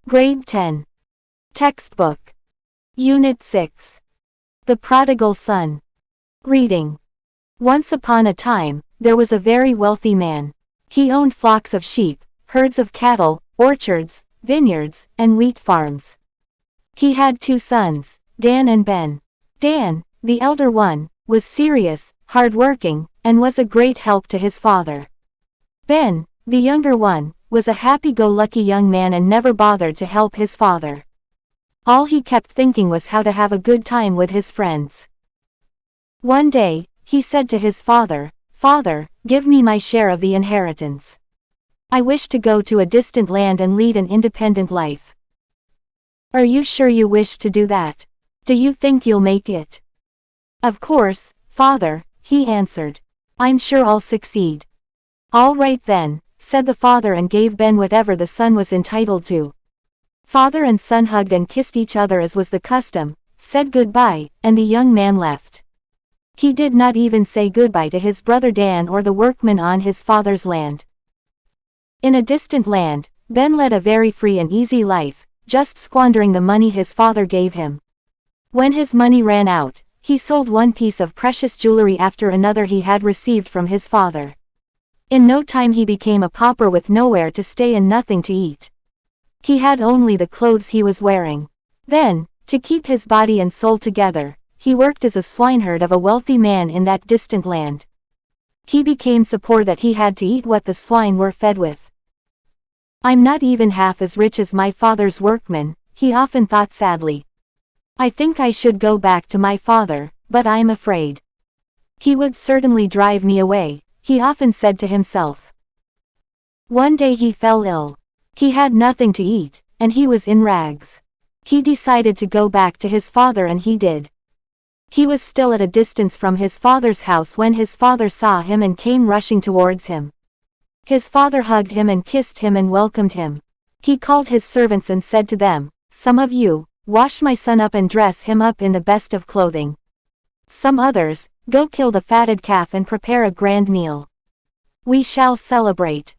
Grade 10. Textbook. Unit 6. The Prodigal Son. Reading. Once upon a time, there was a very wealthy man. He owned flocks of sheep, herds of cattle, orchards, vineyards, and wheat farms. He had 2 sons, Dan and Ben. Dan, the elder one, was serious, hard-working, and was a great help to his father. Ben, the younger one, was a happy-go-lucky young man and never bothered to help his father. All he kept thinking was how to have a good time with his friends. One day, he said to his father, "Father, give me my share of the inheritance. I wish to go to a distant land and lead an independent life." "Are you sure you wish to do that? Do you think you'll make it?" "Of course, Father," he answered. "I'm sure I'll succeed." "All right then," said the father and gave Ben whatever the son was entitled to. Father and son hugged and kissed each other as was the custom, said goodbye, and the young man left. He did not even say goodbye to his brother Dan or the workmen on his father's land. In a distant land, Ben led a very free and easy life, just squandering the money his father gave him. When his money ran out, he sold one piece of precious jewelry after another he had received from his father. In no time he became a pauper with nowhere to stay and nothing to eat. He had only the clothes he was wearing. Then, to keep his body and soul together, he worked as a swineherd of a wealthy man in that distant land. He became so poor that he had to eat what the swine were fed with. "I'm not even half as rich as my father's workmen," he often thought sadly. "I think I should go back to my father, but I'm afraid. He would certainly drive me away," he often said to himself. One day he fell ill. He had nothing to eat, and he was in rags. He decided to go back to his father and he did. He was still at a distance from his father's house when his father saw him and came rushing towards him. His father hugged him and kissed him and welcomed him. He called his servants and said to them, "Some of you, wash my son up and dress him up in the best of clothing. Some others, go kill the fatted calf and prepare a grand meal. We shall celebrate."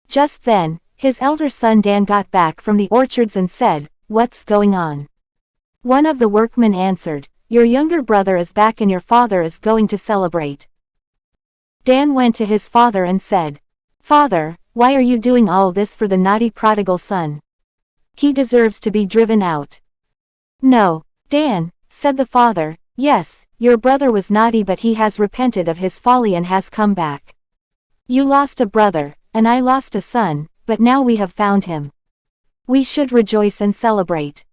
Just then, his elder son Dan got back from the orchards and said, "What's going on?" One of the workmen answered, "Your younger brother is back and your father is going to celebrate." Dan went to his father and said, "Father, why are you doing all this for the naughty prodigal son? He deserves to be driven out." "No, Dan," said the father, "yes, your brother was naughty but he has repented of his folly and has come back. You lost a brother, and I lost a son, but now we have found him. We should rejoice and celebrate."